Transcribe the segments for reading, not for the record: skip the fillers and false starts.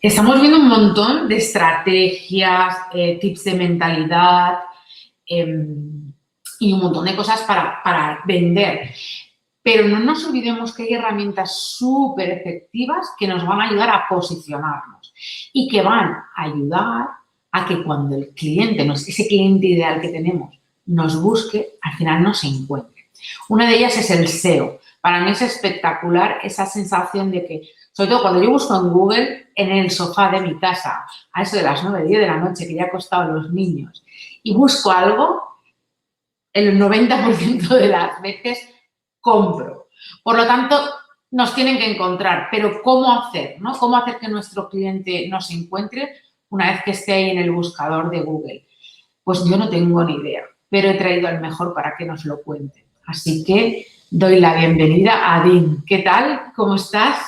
Estamos viendo un montón de estrategias, tips de mentalidad y un montón de cosas para vender. Pero no nos olvidemos que hay herramientas súper efectivas que nos van a ayudar a posicionarnos y que van a ayudar a que cuando el cliente, ese cliente ideal que tenemos, nos busque, al final nos encuentre. Una de ellas es el SEO. Para mí es espectacular esa sensación de que, sobre todo cuando yo busco en Google, en el sofá de mi casa, a eso de las 9, 10 de la noche, que ya ha costado los niños, y busco algo, el 90% de las veces compro. Por lo tanto, nos tienen que encontrar. Pero ¿cómo hacer? ¿No? ¿Cómo hacer que nuestro cliente nos encuentre una vez que esté ahí en el buscador de Google? Pues yo no tengo ni idea, pero he traído al mejor para que nos lo cuente. Así que doy la bienvenida a Dean. ¿Qué tal? ¿Cómo estás?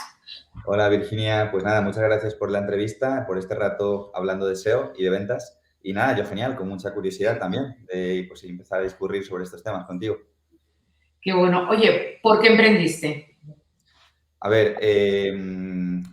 Hola Virginia, pues nada, muchas gracias por la entrevista, por este rato hablando de SEO y de ventas. Y nada, yo genial, con mucha curiosidad también de pues, empezar a discurrir sobre estos temas contigo. Qué bueno. Oye, ¿por qué emprendiste? A ver,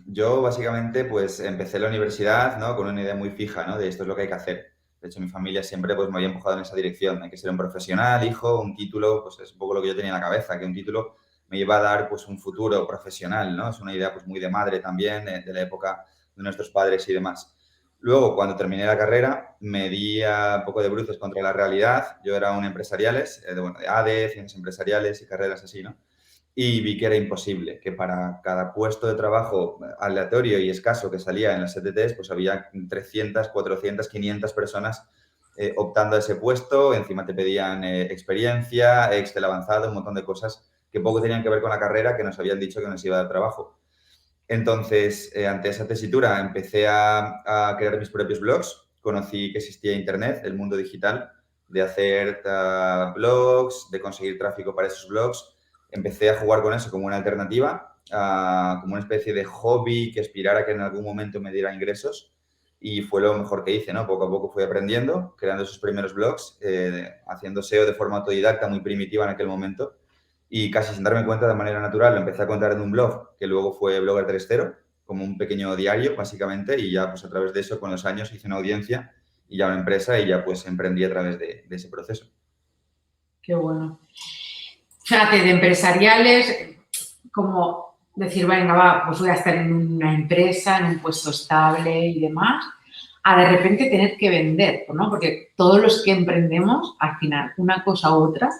yo básicamente pues empecé la universidad, ¿no? Con una idea muy fija, ¿no? De esto es lo que hay que hacer. De hecho, mi familia siempre pues, me había empujado en esa dirección. Hay que ser un profesional, hijo, un título, pues es un poco lo que yo tenía en la cabeza, que un título me iba a dar pues un futuro profesional, ¿no? Es una idea pues muy de madre también, de la época de nuestros padres y demás. Luego, cuando terminé la carrera, me di un poco de bruces contra la realidad. Yo era un empresariales, de ADE, ciencias empresariales y carreras así, ¿no? Y vi que era imposible, que para cada puesto de trabajo aleatorio y escaso que salía en las ETTs, pues había 300, 400, 500 personas optando a ese puesto. Encima te pedían experiencia, Excel avanzado, un montón de cosas que poco tenían que ver con la carrera, que nos habían dicho que nos iba a dar trabajo. Entonces, ante esa tesitura, empecé a crear mis propios blogs. Conocí que existía Internet, el mundo digital, de hacer blogs, de conseguir tráfico para esos blogs. Empecé a jugar con eso como una alternativa, como una especie de hobby que aspirara a que en algún momento me diera ingresos. Y fue lo mejor que hice, ¿no? Poco a poco fui aprendiendo, creando esos primeros blogs, haciendo SEO de forma autodidacta, muy primitiva en aquel momento y casi sin darme cuenta de manera natural lo empecé a contar en un blog que luego fue Blogger 3.0, como un pequeño diario básicamente, y ya pues a través de eso con los años hice una audiencia y ya una empresa y ya pues emprendí a través de ese proceso. Qué bueno. Fíjate, de empresariales, como decir, venga, va, pues voy a estar en una empresa, en un puesto estable y demás, a de repente tener que vender, ¿no? Porque todos los que emprendemos, al final, una cosa u otra,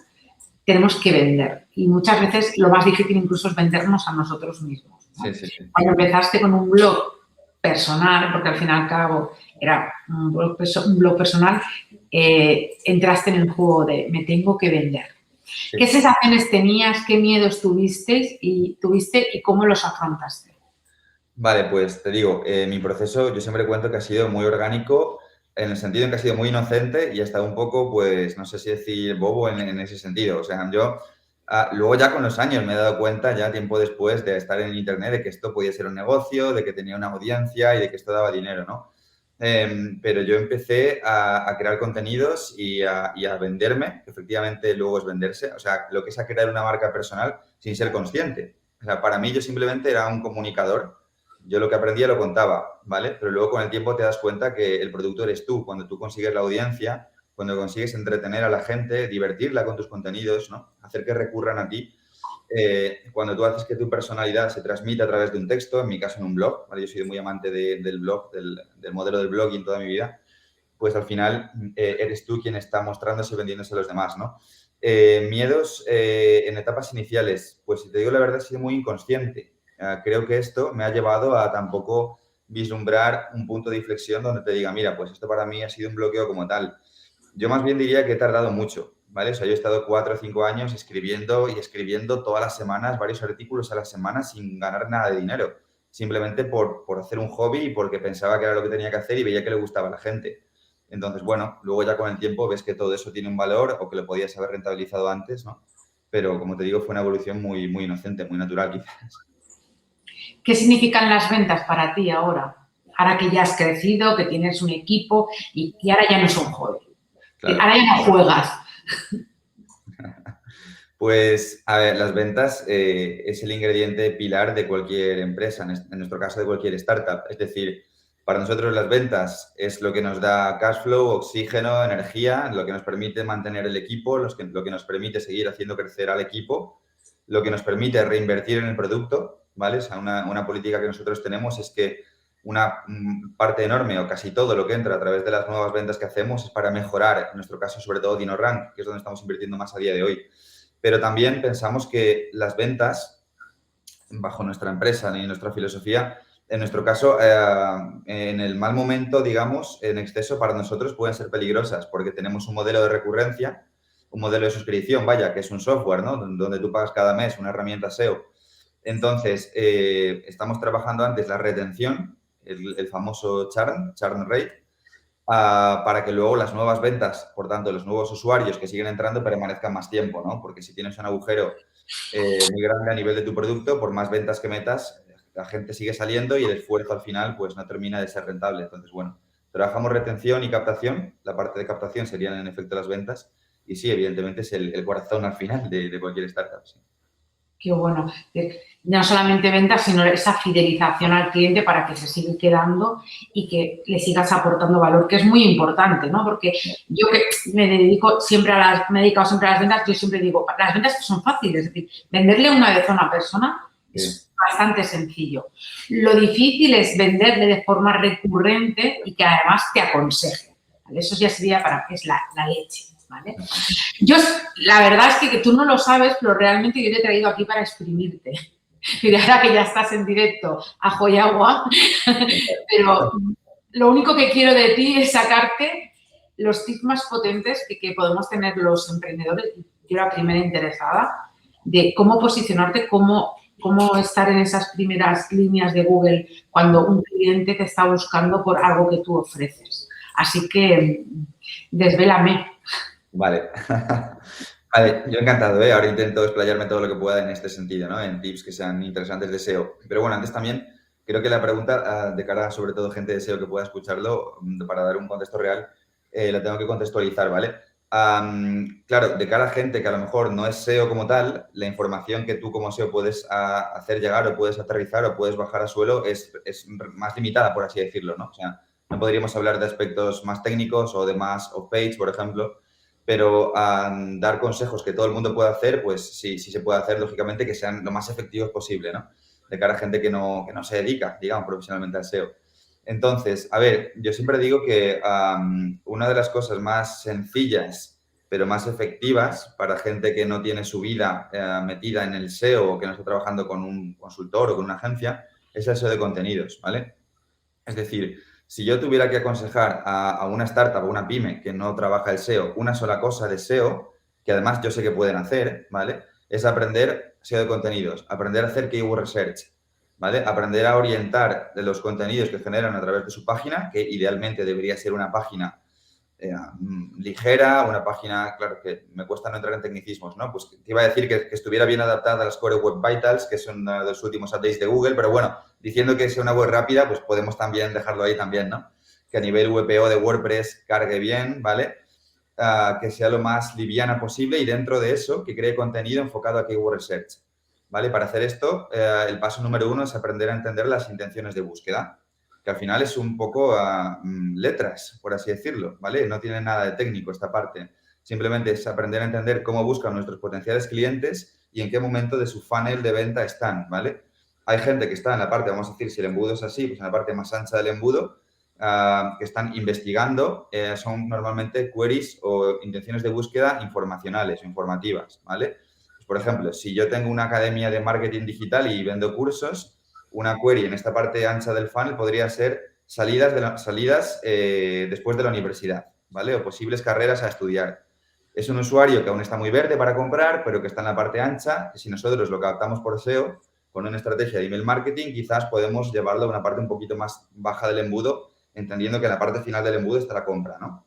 tenemos que vender. Y muchas veces lo más difícil incluso es vendernos a nosotros mismos, ¿no? Sí, sí, sí. Cuando empezaste con un blog personal, porque al fin y al cabo era un blog personal, entraste en el juego de me tengo que vender. ¿Qué Sí. sensaciones tenías, qué miedos tuviste y cómo los afrontaste? Vale, pues te digo, mi proceso yo siempre cuento que ha sido muy orgánico en el sentido en que ha sido muy inocente y hasta un poco, pues, no sé si decir bobo en ese sentido. O sea, yo luego ya con los años me he dado cuenta, ya tiempo después de estar en Internet, de que esto podía ser un negocio, de que tenía una audiencia y de que esto daba dinero, ¿no? Pero yo empecé a crear contenidos y a venderme, que efectivamente luego es venderse, o sea, lo que es a crear una marca personal sin ser consciente. O sea, para mí yo simplemente era un comunicador, yo lo que aprendía lo contaba, ¿vale? Pero luego con el tiempo te das cuenta que el producto eres tú, cuando tú consigues la audiencia, cuando consigues entretener a la gente, divertirla con tus contenidos, ¿no? Hacer que recurran a ti. Cuando tú haces que tu personalidad se transmita a través de un texto, en mi caso en un blog, ¿vale? Yo soy muy amante del blog, del modelo del blogging toda mi vida, pues al final eres tú quien está mostrándose y vendiéndose a los demás, ¿no? Miedos en etapas iniciales, pues si te digo la verdad, he sido muy inconsciente. Creo que esto me ha llevado a tampoco vislumbrar un punto de inflexión donde te diga, mira, pues esto para mí ha sido un bloqueo como tal. Yo más bien diría que he tardado mucho, ¿vale? O sea, yo he estado 4 o 5 años escribiendo y escribiendo todas las semanas, varios artículos a la semana sin ganar nada de dinero, simplemente por hacer un hobby y porque pensaba que era lo que tenía que hacer y veía que le gustaba a la gente. Entonces, bueno, luego ya con el tiempo ves que todo eso tiene un valor o que lo podías haber rentabilizado antes, ¿no? Pero como te digo, fue una evolución muy, muy inocente, muy natural quizás. ¿Qué significan las ventas para ti ahora? Ahora que ya has crecido, que tienes un equipo y ahora ya no es un hobby. Claro. Ahora ya no juegas. Pues, a ver, las ventas es el ingrediente pilar de cualquier empresa, en nuestro caso de cualquier startup. Es decir, Para nosotros las ventas es lo que nos da cash flow, oxígeno, energía, lo que nos permite mantener el equipo, lo que nos permite seguir haciendo crecer al equipo, lo que nos permite reinvertir en el producto, ¿vale? O sea, una política que nosotros tenemos es que una parte enorme o casi todo lo que entra a través de las nuevas ventas que hacemos es para mejorar, en nuestro caso, sobre todo DinoRank, que es donde estamos invirtiendo más a día de hoy. Pero también pensamos que las ventas, bajo nuestra empresa y nuestra filosofía, en nuestro caso, en el mal momento, digamos, en exceso, para nosotros pueden ser peligrosas porque tenemos un modelo de recurrencia, un modelo de suscripción, vaya, que es un software, ¿no? Donde tú pagas cada mes una herramienta SEO. Entonces, estamos trabajando antes la retención, el famoso churn rate, para que luego las nuevas ventas, por tanto, los nuevos usuarios que siguen entrando permanezcan más tiempo, ¿no? Porque si tienes un agujero muy grande a nivel de tu producto, por más ventas que metas, la gente sigue saliendo y el esfuerzo al final pues no termina de ser rentable. Entonces, bueno, trabajamos retención y captación. La parte de captación serían en efecto las ventas y sí, evidentemente es el corazón al final de cualquier startup. Sí. Qué bueno. No solamente ventas, sino esa fidelización al cliente para que se siga quedando y que le sigas aportando valor, que es muy importante, ¿no? Porque yo que me he dedicado siempre a las ventas, yo siempre digo, las ventas son fáciles, es decir, venderle una vez a una persona es bastante sencillo. Lo difícil es venderle de forma recurrente y que además te aconseje, ¿vale? Eso ya sería para que es la leche, ¿vale? Yo, la verdad es que tú no lo sabes, pero realmente yo te he traído aquí para exprimirte. Y ahora que ya estás en directo, ajo y agua, pero lo único que quiero de ti es sacarte los tips más potentes que podemos tener los emprendedores, yo la primera interesada, de cómo posicionarte, cómo estar en esas primeras líneas de Google cuando un cliente te está buscando por algo que tú ofreces. Así que desvélame. Vale. Vale, yo encantado, ¿eh? Ahora intento explayarme todo lo que pueda en este sentido, ¿no? En tips que sean interesantes de SEO. Pero bueno, antes también creo que la pregunta, de cara a sobre todo gente de SEO que pueda escucharlo, para dar un contexto real, lo tengo que contextualizar, ¿vale? Claro, de cara a gente que a lo mejor no es SEO como tal, la información que tú como SEO puedes hacer llegar o puedes aterrizar o puedes bajar a suelo es más limitada, por así decirlo, ¿no? O sea, no podríamos hablar de aspectos más técnicos o de más off-page, por ejemplo, pero dar consejos que todo el mundo pueda hacer, pues sí se puede hacer, lógicamente, que sean lo más efectivos posible, ¿no? De cara a gente que no se dedica, digamos, profesionalmente al SEO. Entonces, a ver, yo siempre digo que una de las cosas más sencillas, pero más efectivas para gente que no tiene su vida metida en el SEO o que no está trabajando con un consultor o con una agencia, es el SEO de contenidos, ¿vale? Es decir, si yo tuviera que aconsejar a una startup o una pyme que no trabaja el SEO una sola cosa de SEO, que además yo sé que pueden hacer, ¿vale? Es aprender SEO de contenidos, aprender a hacer keyword research, ¿vale? Aprender a orientar de los contenidos que generan a través de su página, que idealmente debería ser una página ligera, una página, claro, que me cuesta no entrar en tecnicismos, ¿no? Pues te iba a decir que estuviera bien adaptada a las Core Web Vitals, que son uno de los últimos updates de Google, pero bueno, diciendo que sea una web rápida, pues podemos también dejarlo ahí también, ¿no? Que a nivel WPO de WordPress cargue bien, ¿vale? Que sea lo más liviana posible y dentro de eso que cree contenido enfocado a Keyword Research, ¿vale? Para hacer esto, el paso número 1 es aprender a entender las intenciones de búsqueda, que al final es un poco letras, por así decirlo, ¿vale? No tiene nada de técnico esta parte. Simplemente es aprender a entender cómo buscan nuestros potenciales clientes y en qué momento de su funnel de venta están, ¿vale? Hay gente que está en la parte, vamos a decir, si el embudo es así, pues en la parte más ancha del embudo, que están investigando, son normalmente queries o intenciones de búsqueda informacionales o informativas, ¿vale? Pues, por ejemplo, si yo tengo una academia de marketing digital y vendo cursos, una query en esta parte ancha del funnel podría ser salidas después de la universidad, ¿vale? O posibles carreras a estudiar. Es un usuario que aún está muy verde para comprar, pero que está en la parte ancha, que si nosotros lo captamos por SEO, con una estrategia de email marketing, quizás podemos llevarlo a una parte un poquito más baja del embudo, entendiendo que en la parte final del embudo está la compra, ¿no?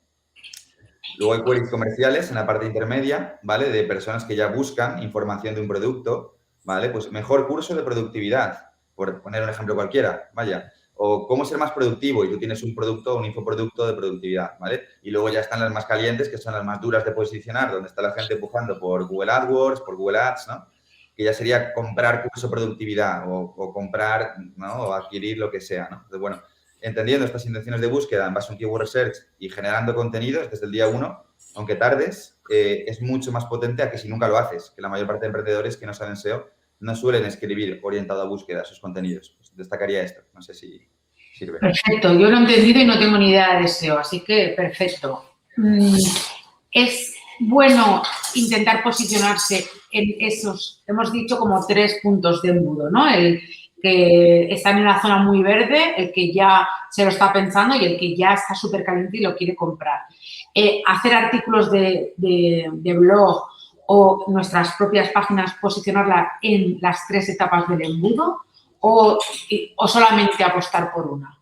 Luego hay queries comerciales en la parte intermedia, ¿vale? De personas que ya buscan información de un producto, ¿vale? Pues mejor curso de productividad, por poner un ejemplo cualquiera, vaya. O cómo ser más productivo y tú tienes un producto, un infoproducto de productividad, ¿vale? Y luego ya están las más calientes, que son las más duras de posicionar, donde está la gente empujando por Google AdWords, por Google Ads, ¿no? Que ya sería comprar curso de productividad o comprar, ¿no? O adquirir lo que sea, ¿no? Entonces, bueno, entendiendo estas intenciones de búsqueda en base a un keyword research y generando contenidos desde el día 1, aunque tardes, es mucho más potente a que si nunca lo haces, que la mayor parte de emprendedores que no saben SEO no suelen escribir orientado a búsqueda sus contenidos. Pues destacaría esto, no sé si sirve. Perfecto, yo lo he entendido y no tengo ni idea de SEO, así que perfecto. Es bueno intentar posicionarse en esos, hemos dicho como 3 puntos de embudo, ¿no? El que está en una zona muy verde, el que ya se lo está pensando y el que ya está súper caliente y lo quiere comprar. Hacer artículos de blog o nuestras propias páginas, posicionarla en las 3 etapas del embudo o solamente apostar por una.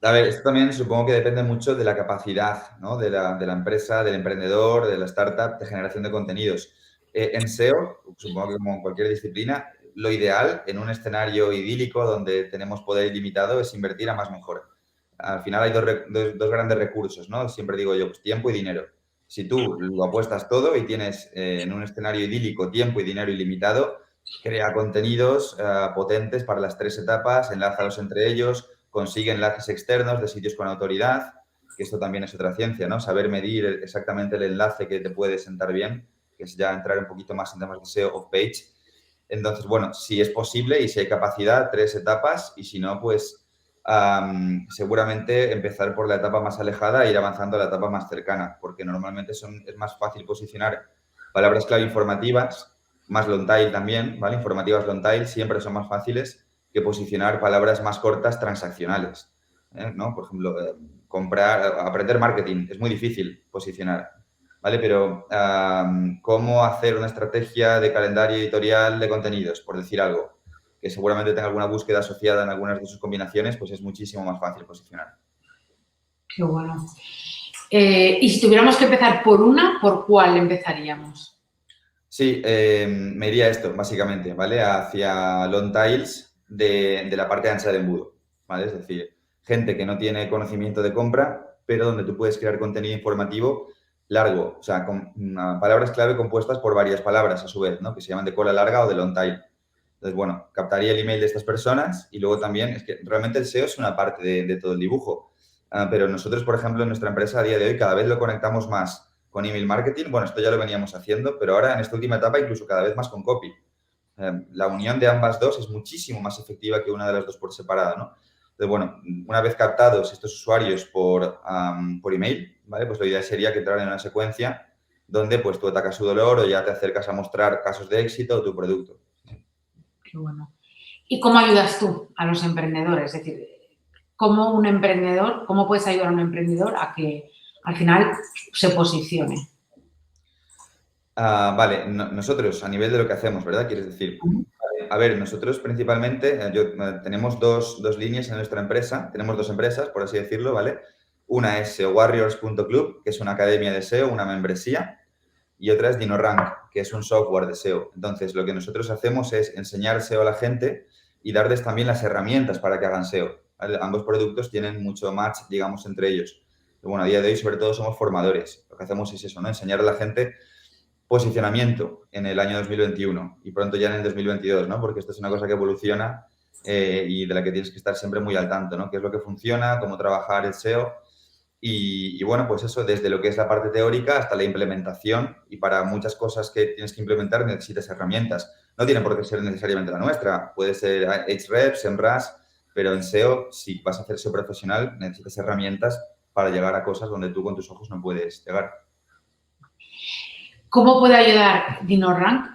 A ver, esto también supongo que depende mucho de la capacidad, ¿no? de la empresa, del emprendedor, de la startup, de generación de contenidos. En SEO, supongo que como en cualquier disciplina, lo ideal en un escenario idílico donde tenemos poder ilimitado es invertir a más mejor. Al final hay dos grandes recursos, ¿no? Siempre digo yo, pues tiempo y dinero. Si tú lo apuestas todo y tienes en un escenario idílico tiempo y dinero ilimitado, crea contenidos potentes para las 3 etapas, enlázalos entre ellos, consigue enlaces externos de sitios con autoridad, que esto también es otra ciencia, ¿no? Saber medir exactamente el enlace que te puede sentar bien, que es ya entrar un poquito más en temas de SEO off-page. Entonces, bueno, si es posible y si hay capacidad, 3 etapas, y si no, pues seguramente empezar por la etapa más alejada e ir avanzando a la etapa más cercana, porque normalmente es más fácil posicionar palabras clave informativas, más long tail también, ¿vale? Informativas long tail siempre son más fáciles que posicionar palabras más cortas transaccionales, ¿no? Por ejemplo, aprender marketing es muy difícil posicionar, ¿vale? Pero cómo hacer una estrategia de calendario editorial de contenidos, por decir algo, que seguramente tenga alguna búsqueda asociada en algunas de sus combinaciones, pues es muchísimo más fácil posicionar. Qué bueno. Y si tuviéramos que empezar por una, ¿por cuál empezaríamos? Sí, me iría esto, básicamente, ¿vale? Hacia long tails de la parte ancha del embudo, ¿vale? Es decir, gente que no tiene conocimiento de compra, pero donde tú puedes crear contenido informativo largo, o sea, con palabras clave compuestas por varias palabras a su vez, ¿no? Que se llaman de cola larga o de long tail. Entonces, bueno, captaría el email de estas personas y luego también, es que realmente el SEO es una parte de todo el dibujo, pero nosotros, por ejemplo, en nuestra empresa a día de hoy cada vez lo conectamos más con email marketing. Bueno, esto ya lo veníamos haciendo, pero ahora en esta última etapa incluso cada vez más con copy. La unión de ambas dos es muchísimo más efectiva que una de las dos por separada, ¿no? Entonces, bueno, una vez captados estos usuarios por email, ¿vale? Pues la idea sería que entraran en una secuencia donde pues tú atacas su dolor o ya te acercas a mostrar casos de éxito o tu producto. Qué bueno. ¿Y cómo ayudas tú a los emprendedores? Es decir, cómo puedes ayudar a un emprendedor a que al final se posicione? Vale, nosotros a nivel de lo que hacemos, ¿verdad? Quieres decir. A ver, nosotros principalmente tenemos dos líneas en nuestra empresa. Tenemos 2 empresas, por así decirlo, ¿vale? Una es SEOwarriors.club, que es una academia de SEO, una membresía, y otra es DinoRank, que es un software de SEO. Entonces, lo que nosotros hacemos es enseñar SEO a la gente y darles también las herramientas para que hagan SEO, ¿vale? Ambos productos tienen mucho match, digamos, entre ellos. Pero bueno, a día de hoy, sobre todo, somos formadores. Lo que hacemos es eso, ¿no? Enseñar a la gente posicionamiento en el año 2021 y pronto ya en el 2022, ¿no? Porque esto es una cosa que evoluciona y de la que tienes que estar siempre muy al tanto, ¿no? ¿Qué es lo que funciona? ¿Cómo trabajar el SEO? Y bueno, pues eso, desde lo que es la parte teórica hasta la implementación, y para muchas cosas que tienes que implementar necesitas herramientas. No tiene por qué ser necesariamente la nuestra, puede ser Ahrefs, Semrush, pero en SEO, si vas a hacer SEO profesional, necesitas herramientas para llegar a cosas donde tú con tus ojos no puedes llegar. ¿Cómo puede ayudar DinoRank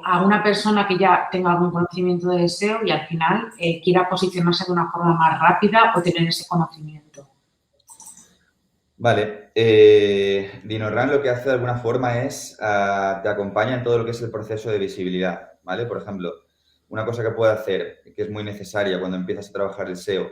a una persona que ya tenga algún conocimiento de SEO y al final quiera posicionarse de una forma más rápida o tener ese conocimiento? Vale, DinoRank lo que hace de alguna forma es te acompaña en todo lo que es el proceso de visibilidad, ¿vale? Por ejemplo, una cosa que puede hacer, que es muy necesaria cuando empiezas a trabajar el SEO,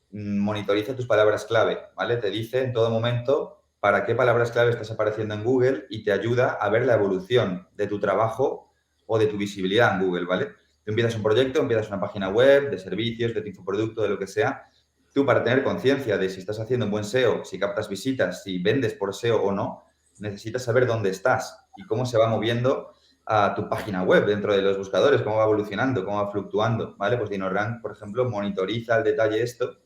monitoriza tus palabras clave, ¿vale? Te dice en todo momento para qué palabras clave estás apareciendo en Google y te ayuda a ver la evolución de tu trabajo o de tu visibilidad en Google, ¿vale? Tú empiezas un proyecto, empiezas una página web de servicios, de tu infoproducto, de lo que sea. Tú, para tener conciencia de si estás haciendo un buen SEO, si captas visitas, si vendes por SEO o no, necesitas saber dónde estás y cómo se va moviendo a tu página web dentro de los buscadores, cómo va evolucionando, cómo va fluctuando, ¿vale? Pues DinoRank, por ejemplo, monitoriza al detalle esto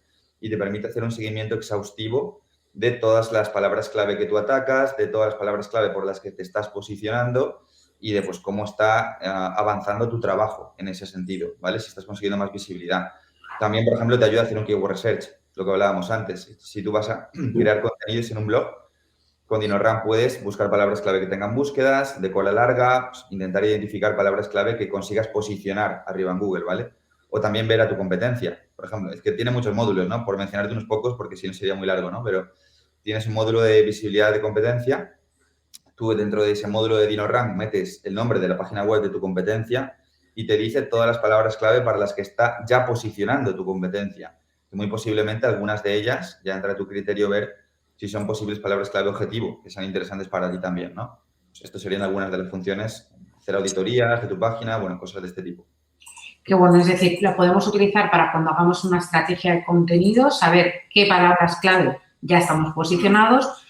y te permite hacer un seguimiento exhaustivo de todas las palabras clave que tú atacas, de todas las palabras clave por las que te estás posicionando y de pues, cómo está avanzando tu trabajo en ese sentido, ¿vale? Si estás consiguiendo más visibilidad. También, por ejemplo, te ayuda a hacer un keyword research, lo que hablábamos antes. Si tú vas a crear contenidos en un blog, con DinoRank puedes buscar palabras clave que tengan búsquedas, de cola larga, pues, intentar identificar palabras clave que consigas posicionar arriba en Google, ¿vale? O también ver a tu competencia. Por ejemplo, es que tiene muchos módulos, ¿no? Por mencionarte unos pocos, porque si no sería muy largo, ¿no? Pero tienes un módulo de visibilidad de competencia. Tú dentro de ese módulo de DinoRank metes el nombre de la página web de tu competencia y te dice todas las palabras clave para las que está ya posicionando tu competencia. Y muy posiblemente algunas de ellas ya entra a tu criterio ver si son posibles palabras clave objetivo, que sean interesantes para ti también, ¿no? Pues esto serían algunas de las funciones, hacer auditorías de tu página, bueno, cosas de este tipo. Qué bueno, es decir, la podemos utilizar para cuando hagamos una estrategia de contenido, saber qué palabras clave ya estamos posicionados,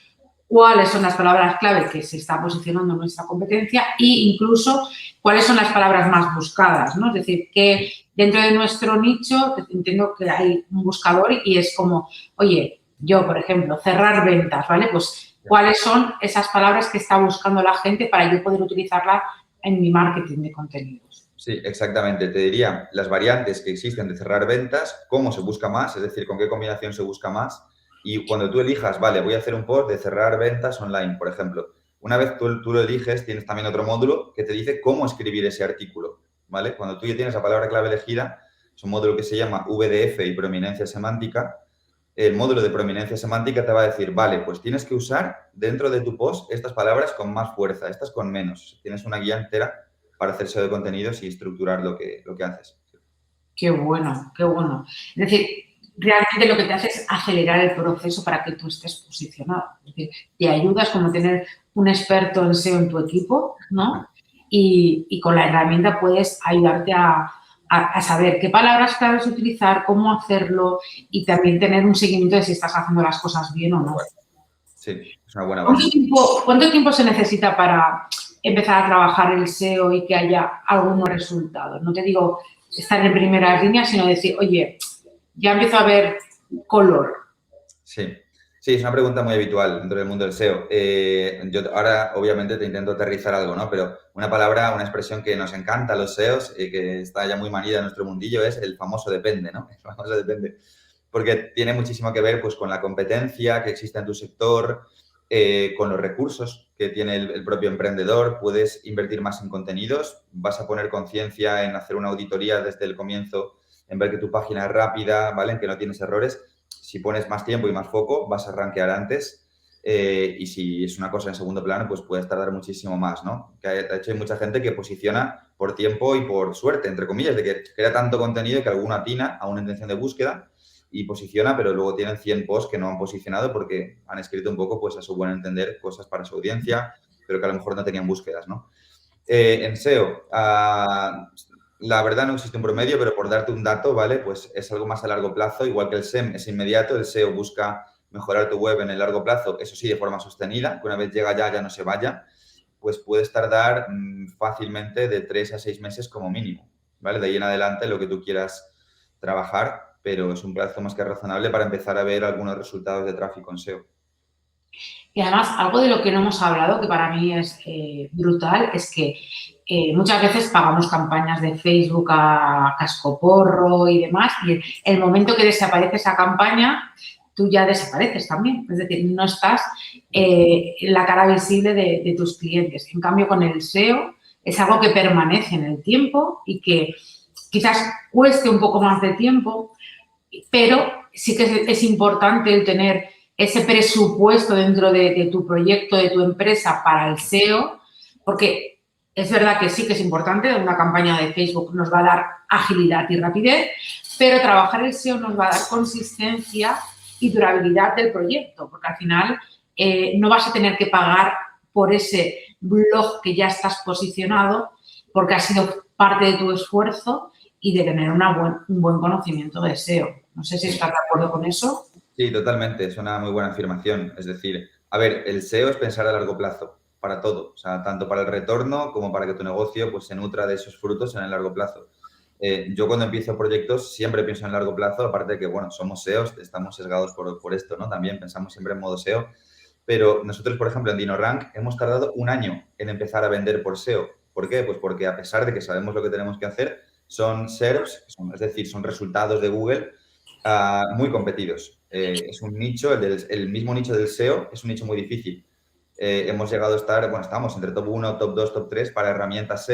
cuáles son las palabras clave que se está posicionando nuestra competencia e incluso cuáles son las palabras más buscadas, ¿no? Es decir, que dentro de nuestro nicho entiendo que hay un buscador y es como, oye, yo, por ejemplo, cerrar ventas, ¿vale? Pues, ¿cuáles son esas palabras que está buscando la gente para yo poder utilizarlas en mi marketing de contenidos? Sí, exactamente. Te diría las variantes que existen de cerrar ventas, cómo se busca más, es decir, con qué combinación se busca más. Y cuando tú elijas, vale, voy a hacer un post de cerrar ventas online, por ejemplo. Una vez tú lo eliges, tienes también otro módulo que te dice cómo escribir ese artículo, ¿vale? Cuando tú ya tienes la palabra clave elegida, es un módulo que se llama VDF y prominencia semántica. El módulo de prominencia semántica te va a decir, vale, pues tienes que usar dentro de tu post estas palabras con más fuerza, estas con menos. Tienes una guía entera para hacer SEO de contenidos y estructurar lo que haces. Qué bueno, qué bueno. Es decir, realmente lo que te hace es acelerar el proceso para que tú estés posicionado. Es decir, te ayudas como tener un experto en SEO en tu equipo, ¿no? Y con la herramienta puedes ayudarte a saber qué palabras claves utilizar, cómo hacerlo y también tener un seguimiento de si estás haciendo las cosas bien o no. Sí, es una buena base. ¿Cuánto tiempo se necesita para empezar a trabajar el SEO y que haya algunos resultados? No te digo estar en primeras líneas, sino decir, oye, ya empiezo a ver color. Sí. Sí, es una pregunta muy habitual dentro del mundo del SEO. Yo ahora, obviamente, te intento aterrizar algo, ¿no? Pero una palabra, una expresión que nos encanta a los SEOs, que está ya muy manida en nuestro mundillo, es el famoso depende, ¿no? El famoso depende. Porque tiene muchísimo que ver, pues, con la competencia que existe en tu sector, con los recursos que tiene el propio emprendedor. Puedes invertir más en contenidos, vas a poner conciencia en hacer una auditoría desde el comienzo, en ver que tu página es rápida, ¿vale? En que no tienes errores. Si pones más tiempo y más foco, vas a rankear antes. Y si es una cosa en segundo plano, pues puedes tardar muchísimo más, ¿no? Que de hecho hay mucha gente que posiciona por tiempo y por suerte, entre comillas, de que crea tanto contenido que alguno atina a una intención de búsqueda y posiciona, pero luego tienen 100 posts que no han posicionado porque han escrito un poco, pues a su buen entender, cosas para su audiencia, pero que a lo mejor no tenían búsquedas, ¿no? En SEO, la verdad no existe un promedio, pero por darte un dato, ¿vale? Pues es algo más a largo plazo, igual que el SEM es inmediato, el SEO busca mejorar tu web en el largo plazo, eso sí, de forma sostenida, que una vez llega ya no se vaya, pues puedes tardar fácilmente de 3 a 6 meses como mínimo, ¿vale? De ahí en adelante lo que tú quieras trabajar, pero es un plazo más que razonable para empezar a ver algunos resultados de tráfico en SEO. Y además, algo de lo que no hemos hablado, que para mí es brutal, es que muchas veces pagamos campañas de Facebook a cascoporro y demás, y el momento que desaparece esa campaña, tú ya desapareces también. Es decir, no estás en la cara visible de tus clientes. En cambio, con el SEO es algo que permanece en el tiempo y que quizás cueste un poco más de tiempo, pero sí que es importante el tener ese presupuesto dentro de tu proyecto, de tu empresa para el SEO, porque es verdad que sí que es importante, una campaña de Facebook nos va a dar agilidad y rapidez, pero trabajar el SEO nos va a dar consistencia y durabilidad del proyecto, porque al final no vas a tener que pagar por ese blog que ya estás posicionado, porque ha sido parte de tu esfuerzo y de tener un buen conocimiento de SEO. No sé si estás de acuerdo con eso. Sí, totalmente, es una muy buena afirmación. Es decir, a ver, el SEO es pensar a largo plazo para todo, o sea, tanto para el retorno como para que tu negocio pues, se nutra de esos frutos en el largo plazo. Yo cuando empiezo proyectos siempre pienso en largo plazo, aparte de que, bueno, somos SEOs, estamos sesgados por esto, ¿no? También pensamos siempre en modo SEO, pero nosotros, por ejemplo, en DinoRank hemos tardado un año en empezar a vender por SEO. ¿Por qué? Pues porque a pesar de que sabemos lo que tenemos que hacer, son SERPs, es decir, son resultados de Google muy competidos. Es un nicho, el mismo nicho del SEO, es un nicho muy difícil. Hemos llegado a estar, bueno, estamos entre top 1, top 2, top 3 para herramientas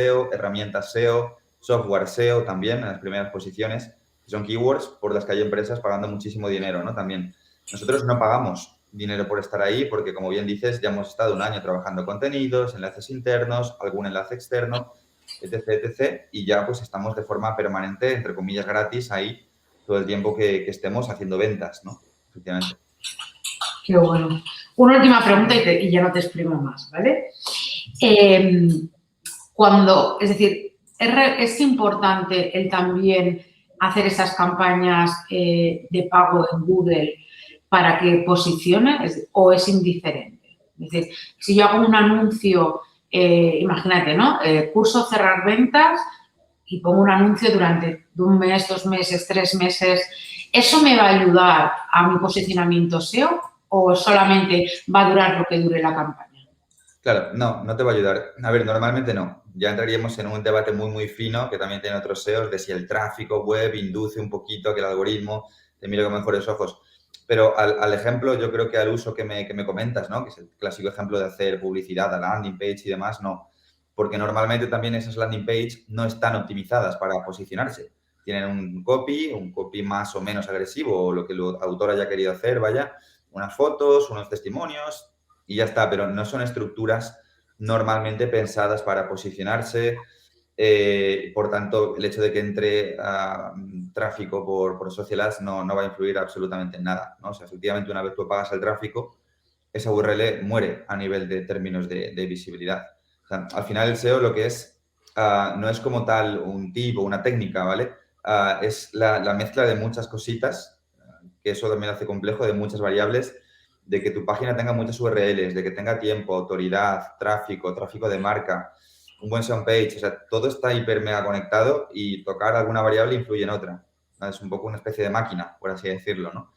SEO, software SEO también en las primeras posiciones, que son keywords por las que hay empresas pagando muchísimo dinero, ¿no? También. Nosotros no pagamos dinero por estar ahí porque, como bien dices, ya hemos estado un año trabajando contenidos, enlaces internos, algún enlace externo, etc. Y ya pues estamos de forma permanente, entre comillas, gratis ahí todo el tiempo que estemos haciendo ventas, ¿no? Efectivamente. Qué bueno. Una última pregunta y ya no te exprimo más, ¿vale? Es decir, es importante el también hacer esas campañas de pago en Google para que posicione o es indiferente. Es decir, si yo hago un anuncio, imagínate, ¿no? Curso cerrar ventas y pongo un anuncio durante un mes, 2 meses, 3 meses, ¿eso me va a ayudar a mi posicionamiento SEO o solamente va a durar lo que dure la campaña? Claro, no te va a ayudar. A ver, normalmente no. Ya entraríamos en un debate muy fino que también tiene otros SEOs de si el tráfico web induce un poquito a que el algoritmo te mire con mejores ojos. Pero al ejemplo, yo creo que al uso que me comentas, ¿no? Que es el clásico ejemplo de hacer publicidad a landing page y demás, no. Porque normalmente también esas landing page no están optimizadas para posicionarse. Tienen un copy más o menos agresivo o lo que el autor haya querido hacer, vaya, unas fotos, unos testimonios y ya está, pero no son estructuras normalmente pensadas para posicionarse. Por tanto, el hecho de que entre tráfico por social ads no va a influir absolutamente en nada, ¿no? O sea, efectivamente, una vez tú pagas el tráfico, esa URL muere a nivel de términos de visibilidad. O sea, al final el SEO lo que es, no es como tal un tip o una técnica, ¿vale? Es la mezcla de muchas cositas, que eso también lo hace complejo, de muchas variables, de que tu página tenga muchas URLs, de que tenga tiempo, autoridad, tráfico de marca, un buen sound page, o sea, todo está hiper mega conectado y tocar alguna variable influye en otra, ¿no? Es un poco una especie de máquina, por así decirlo, ¿no?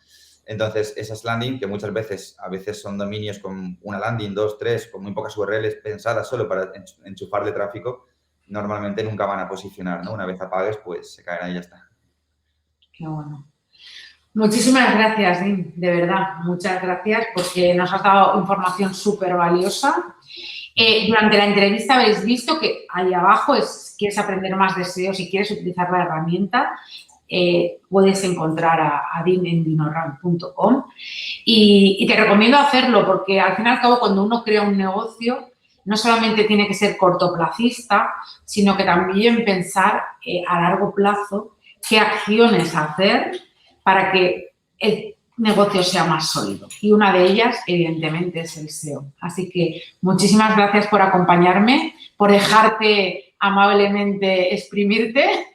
Entonces, esas landing, que muchas veces, a veces son dominios con una landing, 2, 3, con muy pocas URLs pensadas solo para enchufarle tráfico, normalmente nunca van a posicionar, ¿no? Una vez apagues, pues se caerá y ya está. Qué bueno. Muchísimas gracias, Dean, de verdad, muchas gracias porque nos has dado información súper valiosa. Durante la entrevista habéis visto que ahí abajo, si quieres aprender más de SEO, si quieres utilizar la herramienta, puedes encontrar a Dean en dinorank.com y te recomiendo hacerlo porque al fin y al cabo cuando uno crea un negocio no solamente tiene que ser cortoplacista, sino que también pensar a largo plazo qué acciones hacer para que el negocio sea más sólido. Y una de ellas, evidentemente, es el SEO. Así que muchísimas gracias por acompañarme, por dejarte amablemente exprimirte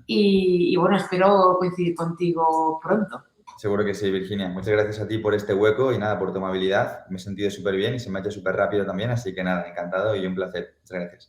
y bueno, espero coincidir contigo pronto. Seguro que sí, Virginia. Muchas gracias a ti por este hueco y nada, por tu amabilidad. Me he sentido súper bien y se me ha hecho súper rápido también, así que nada, encantado y un placer. Muchas gracias.